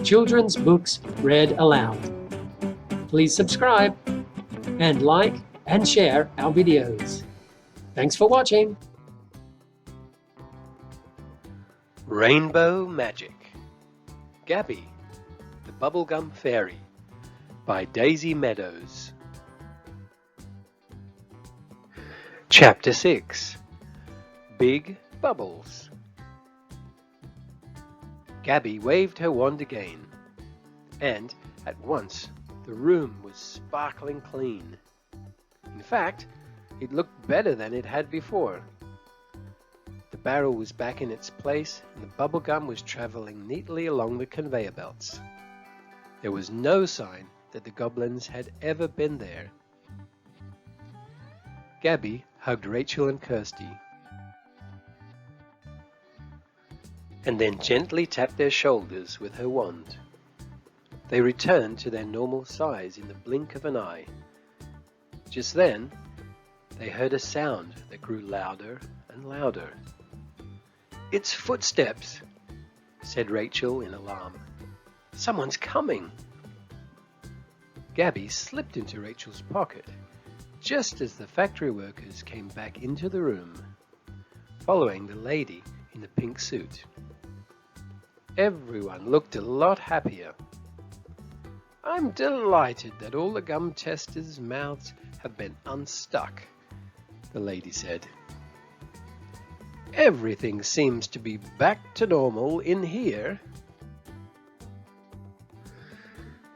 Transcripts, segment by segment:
children's books read aloud. Please subscribe and like and share our videos. Thanks for watching. Rainbow Magic. Gabby the Bubblegum Fairy by Daisy Meadows. Chapter 6. Big Bubbles. Gabby waved her wand again, and at once the room was sparkling clean. In fact, it looked better than it had before. The barrel was back in its place, and the bubblegum was travelling neatly along the conveyor belts. There was no sign that the goblins had ever been there. Gabby hugged Rachel and Kirsty, and then gently tapped their shoulders with her wand. They returned to their normal size in the blink of an eye. Just then, they heard a sound that grew louder and louder. "It's footsteps," said Rachel in alarm. "Someone's coming." Gabby slipped into Rachel's pocket just as the factory workers came back into the room, following the lady in the pink suit. Everyone looked a lot happier. "I'm delighted that all the gum testers' mouths have been unstuck," the lady said. "Everything seems to be back to normal in here.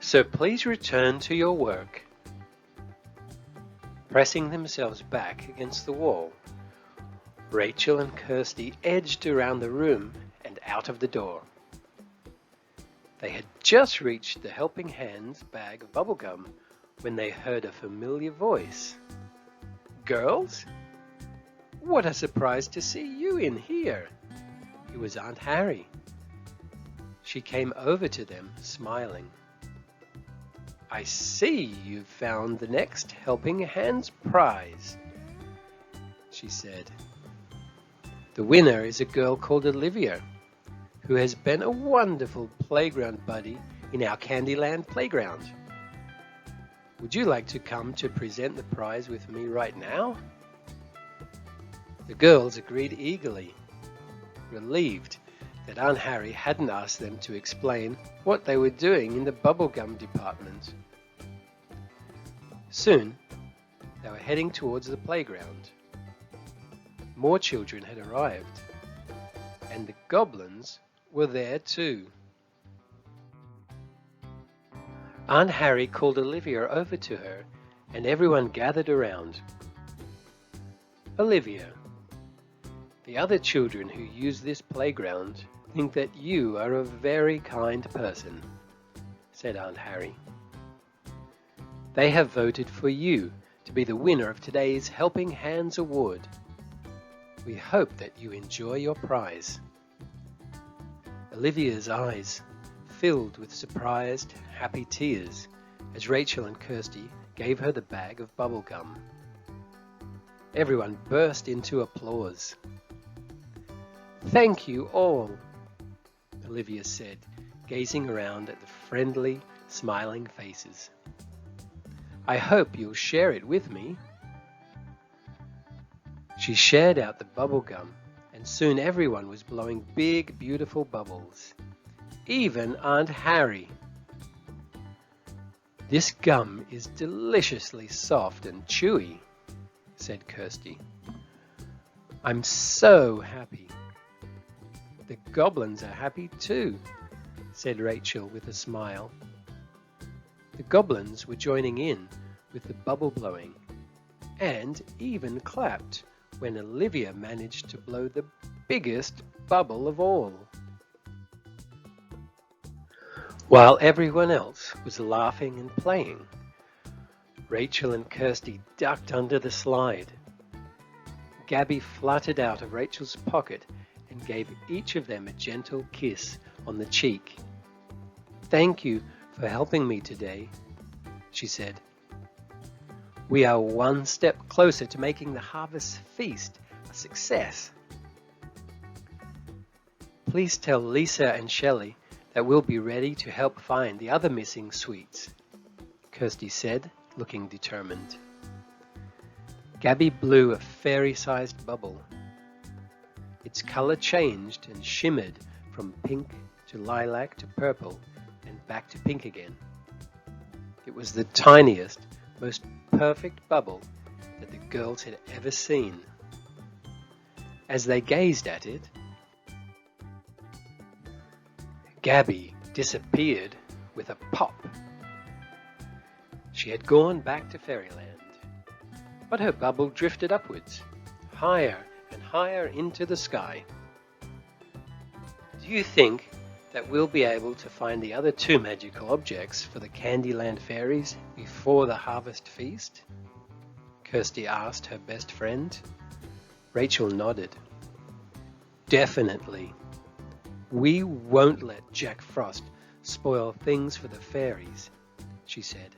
So please return to your work." Pressing themselves back against the wall, Rachel and Kirsty edged around the room and out of the door. They had just reached the Helping Hands bag of bubblegum when they heard a familiar voice. "Girls? What a surprise to see you in here." It was Aunt Harry. She came over to them, smiling. "I see you've found the next Helping Hands prize," she said. "The winner is a girl called Olivia, who has been a wonderful playground buddy in our Candyland playground. Would you like to come to present the prize with me right now?" The girls agreed eagerly, relieved that Aunt Harry hadn't asked them to explain what they were doing in the bubblegum department. Soon, they were heading towards the playground. More children had arrived, and the goblins were there too. Aunt Harry called Olivia over to her, and everyone gathered around. "Olivia, the other children who use this playground think that you are a very kind person," said Aunt Harry. "They have voted for you to be the winner of today's Helping Hands Award. We hope that you enjoy your prize." Olivia's eyes filled with surprised, happy tears as Rachel and Kirsty gave her the bag of bubblegum. Everyone burst into applause. "Thank you all," Olivia said, gazing around at the friendly, smiling faces. "I hope you'll share it with me." She shared out the bubblegum, and soon everyone was blowing big, beautiful bubbles. Even Aunt Harry. "This gum is deliciously soft and chewy," said Kirsty. "I'm so happy." "The goblins are happy too," said Rachel with a smile. The goblins were joining in with the bubble blowing, and even clapped when Olivia managed to blow the biggest bubble of all. While everyone else was laughing and playing, Rachel and Kirsty ducked under the slide. Gabby fluttered out of Rachel's pocket and gave each of them a gentle kiss on the cheek. "Thank you for helping me today," she said. "We are one step closer to making the harvest feast a success. Please tell Lisa and Shelley that we'll be ready to help find the other missing sweets," Kirsty said, looking determined. Gabby blew a fairy-sized bubble. Its color changed and shimmered from pink to lilac to purple and back to pink again. It was the tiniest, most perfect bubble that the girls had ever seen. As they gazed at it, Gabby disappeared with a pop. She had gone back to Fairyland, but her bubble drifted upwards, higher and higher into the sky. Do you think that we'll be able to find the other 2 magical objects for the Candyland fairies before the harvest feast?" Kirsty asked her best friend. Rachel nodded. "Definitely. We won't let Jack Frost spoil things for the fairies," she said.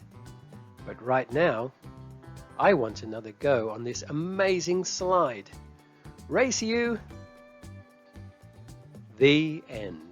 "But right now, I want another go on this amazing slide. Race you!" The end.